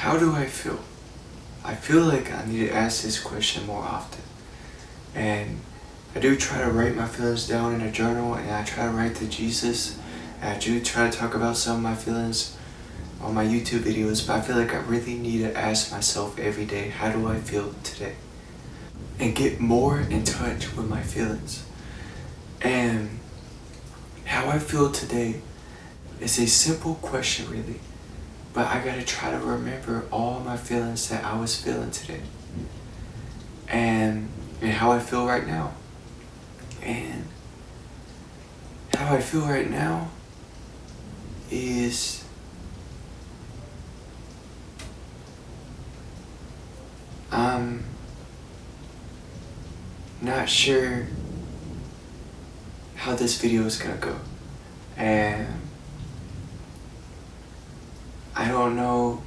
How do I feel? I feel like I need to ask this question more often. And I do try to write my feelings down in a journal, and I try to write to Jesus. And I do try to talk about some of my feelings on my YouTube videos, but I feel like I really need to ask myself every day, how do I feel today? And get more in touch with my feelings. And how I feel today is a simple question, really. But I gotta try to remember all my feelings that I was feeling today. And how I feel right now. And how I feel right now is I'm not sure how this video is gonna go. And I don't know.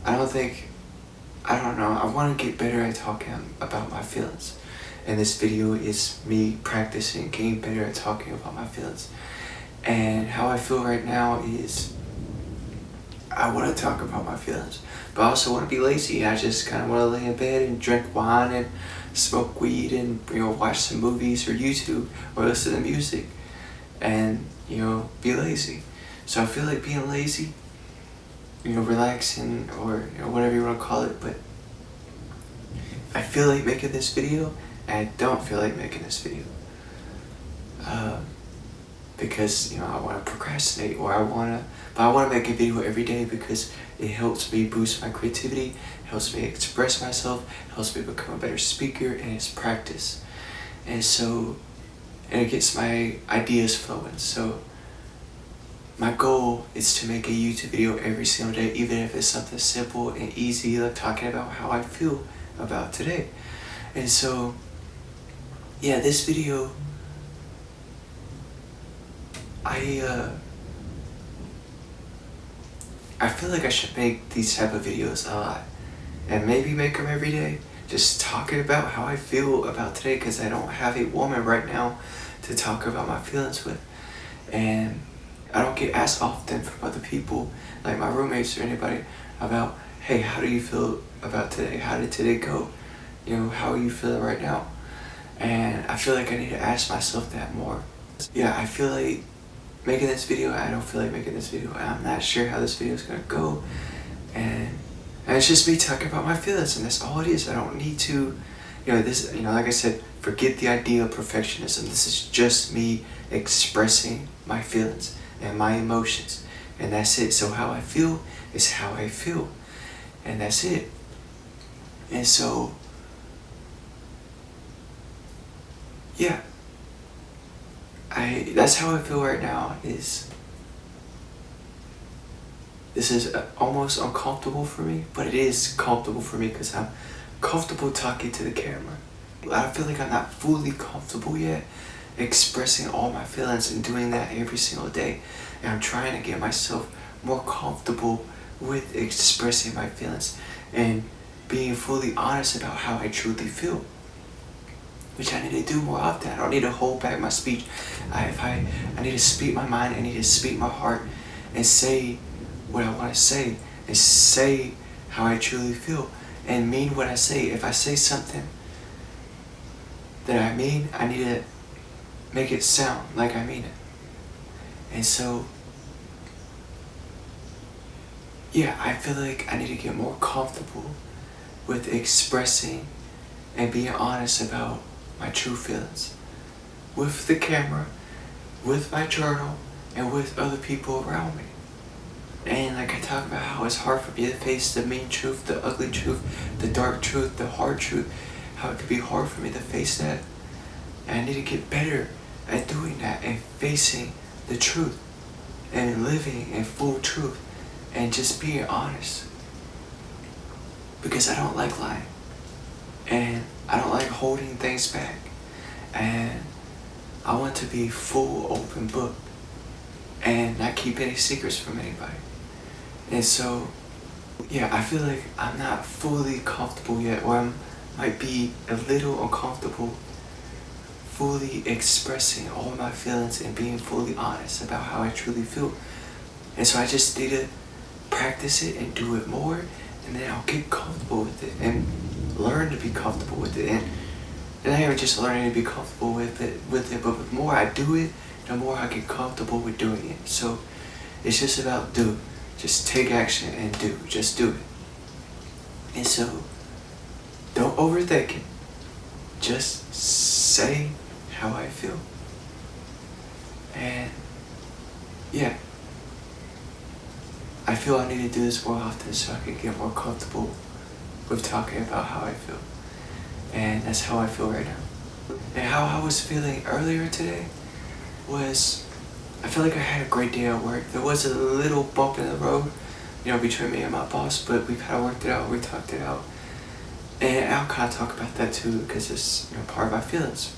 I don't know. I want to get better at talking about my feelings. And this video is me practicing, getting better at talking about my feelings. And how I feel right now is I want to talk about my feelings, but I also want to be lazy. I just kind of want to lay in bed and drink wine and smoke weed and, watch some movies or YouTube or listen to music and, be lazy. So I feel like being lazy, relaxing or whatever you want to call it, but I feel like making this video and I don't feel like making this video. Because I want to procrastinate, or I want to make a video every day because it helps me boost my creativity, helps me express myself, helps me become a better speaker, and it's practice. And it gets my ideas flowing. So my goal is to make a YouTube video every single day, even if it's something simple and easy, like talking about how I feel about today. And so, yeah, this video, I feel like I should make these type of videos a lot, and maybe make them every day, just talking about how I feel about today, because I don't have a woman right now to talk about my feelings with, and I don't get asked often from other people, like my roommates or anybody, about, hey, how do you feel about today? How did today go? How are you feeling right now? And I feel like I need to ask myself that more. Yeah, I feel like making this video, I don't feel like making this video. I'm not sure how this video is gonna go. And it's just me talking about my feelings, and that's all it is. I don't need to, like I said, forget the idea of perfectionism. This is just me expressing my feelings and my emotions, and that's it. So how I feel is how I feel, and that's it. And so, yeah, that's how I feel right now. This is almost uncomfortable for me, but it is comfortable for me because I'm comfortable talking to the camera. I feel like I'm not fully comfortable yet expressing all my feelings and doing that every single day. And I'm trying to get myself more comfortable with expressing my feelings and being fully honest about how I truly feel, which I need to do more often. I don't need to hold back my speech. I need to speak my mind. I need to speak my heart and say what I want to say, and say how I truly feel, and mean what I say. If I say something that I mean, I need to make it sound like I mean it. And so, yeah, I feel like I need to get more comfortable with expressing and being honest about my true feelings with the camera, with my journal, and with other people around me. And like I talk about how it's hard for me to face the mean truth, the ugly truth, the dark truth, the hard truth, how it could be hard for me to face that. And I need to get better at doing that and facing the truth and living in full truth and just being honest. Because I don't like lying, and I don't like holding things back, and I want to be full open book and not keep any secrets from anybody. And so, yeah, I feel like I'm not fully comfortable yet, or I might be a little uncomfortable fully expressing all my feelings and being fully honest about how I truly feel. And so I just need to practice it and do it more, and then I'll get comfortable with it and learn to be comfortable with it. And I am just learning to be comfortable with it, but the more I do it, the more I get comfortable with doing it. So it's just about do. Just take action and do. Just do it. And so don't overthink it. Just say how I feel. And yeah, I feel I need to do this more often so I can get more comfortable with talking about how I feel. And that's how I feel right now. And how I was feeling earlier today was, I feel like I had a great day at work. There was a little bump in the road, between me and my boss, but we kind of worked it out, we talked it out. And I'll kind of talk about that too, because it's part of my feelings.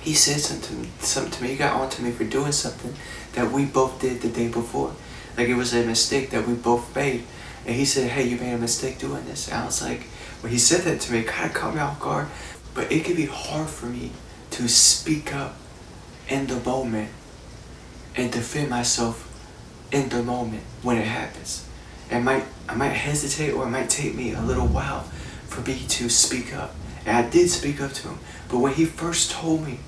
He said something to me, he got on to me for doing something that we both did the day before. Like it was a mistake that we both made. And he said, hey, you made a mistake doing this. And I was like, when he said that to me, it kind of caught me off guard. But it can be hard for me to speak up in the moment and defend myself in the moment when it happens. I might hesitate, or it might take me a little while for me to speak up. And I did speak up to him. But when he first told me,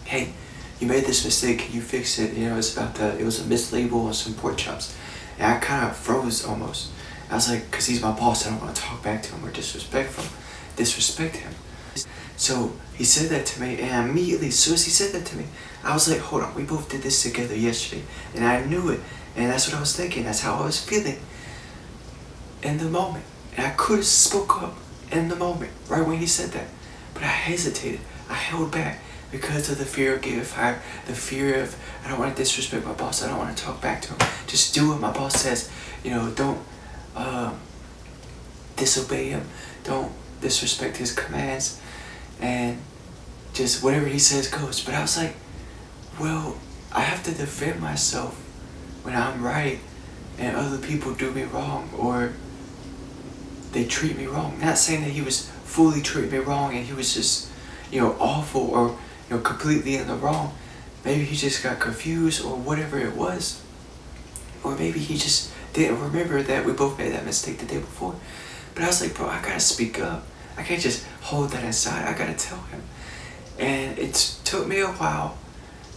hey, you made this mistake, can you fix it? It was it was a mislabel on some pork chops. And I kind of froze almost. I was like, because he's my boss, I don't want to talk back to him or disrespect him. So he said that to me, and immediately, as soon as he said that to me, I was like, hold on, we both did this together yesterday. And I knew it, and that's what I was thinking, that's how I was feeling in the moment. And I could have spoke up in the moment, right when he said that. But I hesitated, I held back because of the fear of getting fired, the fear of, I don't want to disrespect my boss, I don't want to talk back to him. Just do what my boss says, don't disobey him, don't disrespect his commands, and just whatever he says goes. But I was like, well, I have to defend myself when I'm right and other people do me wrong or they treat me wrong. Not saying that he was fully treating me wrong and he was just, awful or, completely in the wrong. Maybe he just got confused or whatever it was. Or maybe he just didn't remember that we both made that mistake the day before. But I was like, bro, I gotta speak up. I can't just hold that inside. I gotta tell him. And it took me a while,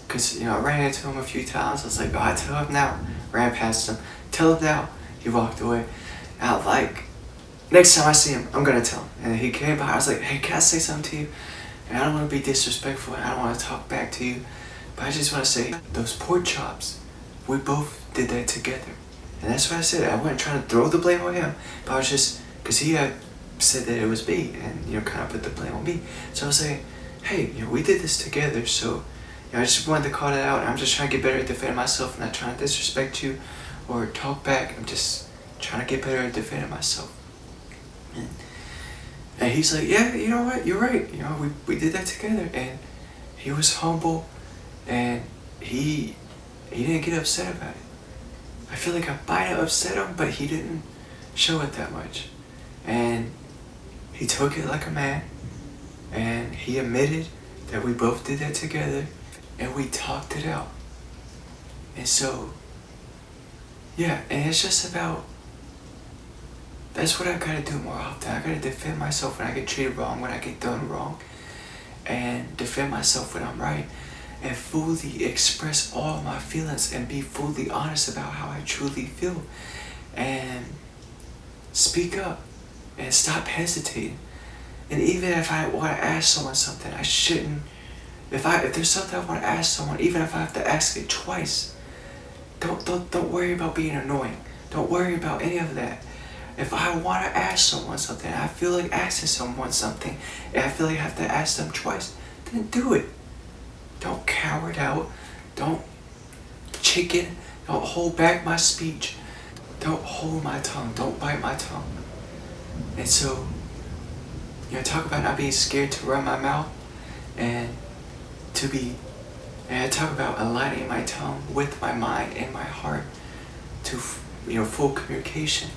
because, I ran into him a few times. I was like, oh, I tell him now. Ran past him. Tell him now. He walked away. And I was like, next time I see him, I'm gonna tell him. And he came by. I was like, hey, can I say something to you? And I don't want to be disrespectful, and I don't want to talk back to you. But I just want to say, those pork chops, we both did that together. And that's what I said. I wasn't trying to throw the blame on him, but I was just, because he had said that it was me, and, kind of put the blame on me. So I was saying, hey, we did this together, so, I just wanted to call it out. I'm just trying to get better at defending myself. I'm not trying to disrespect you or talk back. I'm just trying to get better at defending myself. And he's like, yeah, you know what, you're right. We did that together. And he was humble, and he didn't get upset about it. I feel like I might have upset him, but he didn't show it that much. And he took it like a man, and he admitted that we both did that together, and we talked it out. And so, yeah, and it's just about, that's what I gotta do more often. I gotta defend myself when I get treated wrong, when I get done wrong, and defend myself when I'm right, and fully express all my feelings and be fully honest about how I truly feel, and speak up and stop hesitating. And even if I want to ask someone something, I shouldn't. If there's something I want to ask someone, even if I have to ask it twice, don't worry about being annoying. Don't worry about any of that. If I want to ask someone something, I feel like asking someone something, and I feel like I have to ask them twice, then do it. Don't cower it out. Don't chicken. Don't hold back my speech. Don't hold my tongue. Don't bite my tongue. And so, talk about not being scared to run my mouth, and I talk about aligning my tongue with my mind and my heart to, full communication.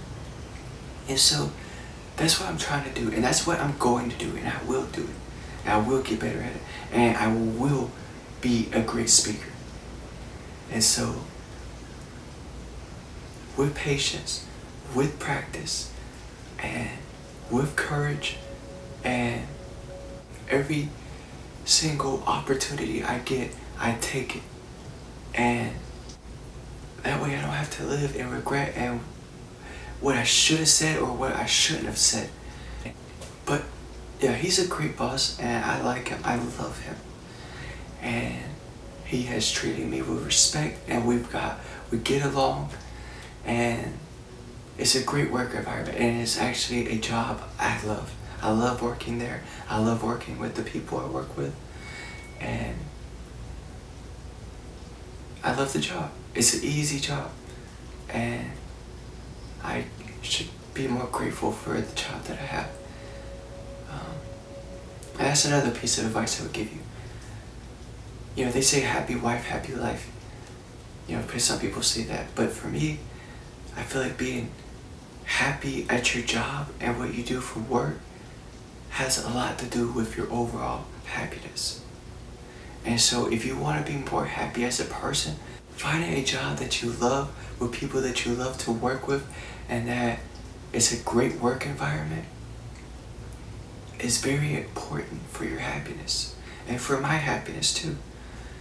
And so, that's what I'm trying to do, and that's what I'm going to do, and I will do it. And I will get better at it, and I will be a great speaker. And so, with patience, with practice, and with courage, and every single opportunity I get, I take it. And that way I don't have to live in regret and what I should have said or what I shouldn't have said. But yeah, he's a great boss and I like him. I love him. And he has treated me with respect and we get along, and it's a great work environment and it's actually a job I love. I love working there. I love working with the people I work with, and I love the job. It's an easy job, and I should be more grateful for the job that I have. And that's another piece of advice I would give you. You know, they say happy wife, happy life. You know, because some people say that. But for me, I feel like being happy at your job and what you do for work has a lot to do with your overall happiness. And so if you want to be more happy as a person, finding a job that you love with people that you love to work with and that it's a great work environment is very important for your happiness and for my happiness too.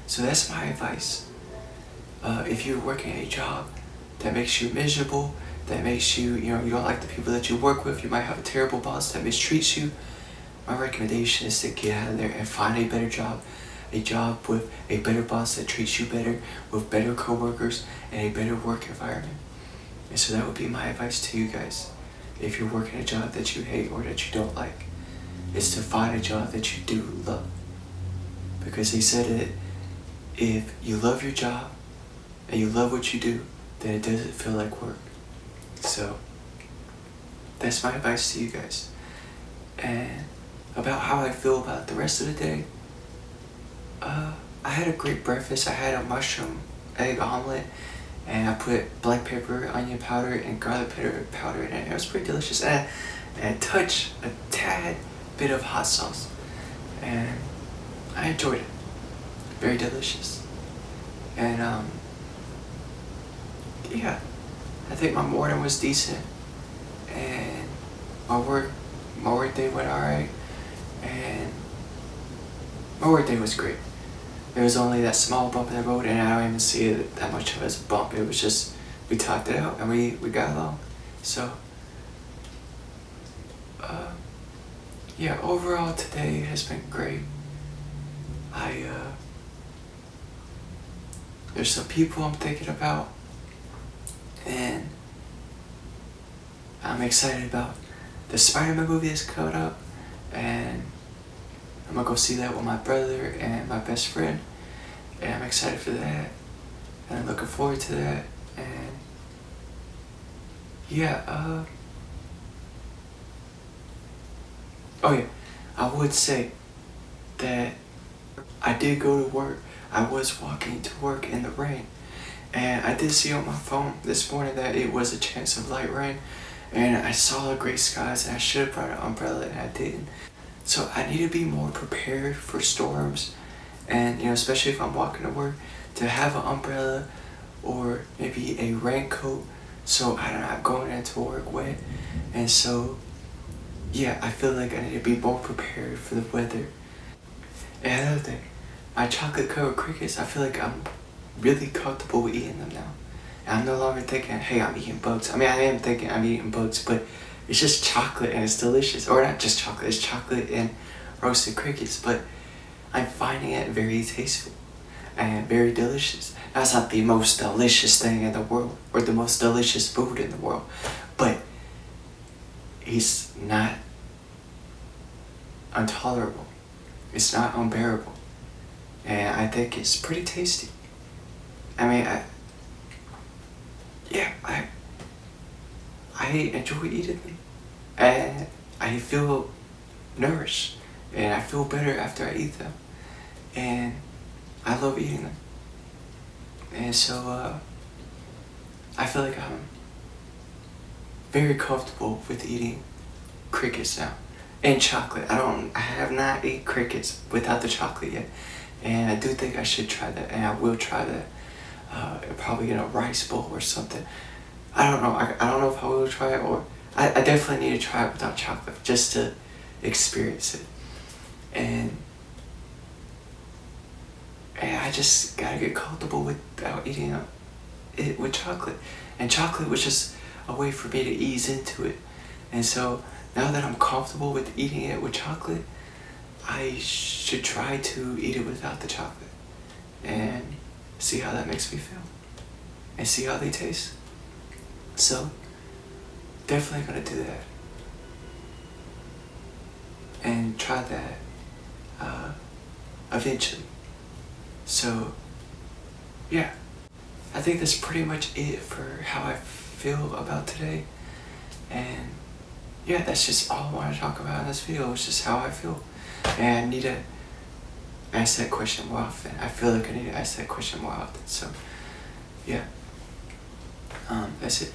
So that's my advice. If you're working a job that makes you miserable, that makes you, you don't like the people that you work with, you might have a terrible boss that mistreats you, my recommendation is to get out of there and find a better job. A job with a better boss that treats you better, with better coworkers, and a better work environment. And so that would be my advice to you guys. If you're working a job that you hate or that you don't like, is to find a job that you do love. Because he said that if you love your job and you love what you do, then it doesn't feel like work. So that's my advice to you guys. And about how I feel about the rest of the day, I had a great breakfast. I had a mushroom egg omelet, and I put black pepper, onion powder, and garlic powder in it. It was pretty delicious. And a tad bit of hot sauce, and I enjoyed it. Very delicious. And yeah, I think my morning was decent, and my work day went alright, and my work day was great. There was only that small bump in the road, and I don't even see it that much of as a bump. It was just, we talked it out and we got along. So, yeah, overall today has been great. There's some people I'm thinking about, and I'm excited about the Spider-Man movie that's coming up, and I'm gonna go see that with my brother and my best friend, and I'm excited for that, and I'm looking forward to that, and yeah, oh yeah, I would say that I did go to work. I was walking to work in the rain, and I did see on my phone this morning that it was a chance of light rain, and I saw gray skies, and I should have brought an umbrella, and I didn't. So I need to be more prepared for storms, and especially if I'm walking to work, to have an umbrella or maybe a raincoat so I'm not going into work wet. And so yeah, I feel like I need to be more prepared for the weather. And another thing, my chocolate covered crickets, I feel like I'm really comfortable with eating them now. And I'm no longer thinking, hey, I'm eating bugs. I mean, I am thinking I'm eating bugs, but it's just chocolate and it's delicious. Or not just chocolate, it's chocolate and roasted crickets, but I'm finding it very tasteful and very delicious. Now, it's not the most delicious thing in the world or the most delicious food in the world, but it's not intolerable. It's not unbearable. And I think it's pretty tasty. I mean, I enjoy eating them, and I feel nourished, and I feel better after I eat them, and I love eating them. And so I feel like I'm very comfortable with eating crickets now, and chocolate. I have not ate crickets without the chocolate yet, and I do think I should try that, and I will try that. Probably in a rice bowl or something. I don't know. I don't know if I will try it, or I definitely need to try it without chocolate just to experience it. And I just gotta get comfortable without eating it with chocolate. And chocolate was just a way for me to ease into it. And so now that I'm comfortable with eating it with chocolate, I should try to eat it without the chocolate and see how that makes me feel and see how they taste. So definitely gonna do that and try that eventually. So yeah, I think that's pretty much it for how I feel about today. And yeah, that's just all I want to talk about in this video. It's just how I feel. And I need to ask that question more often. I feel like I need to ask that question more often. So yeah, that's it.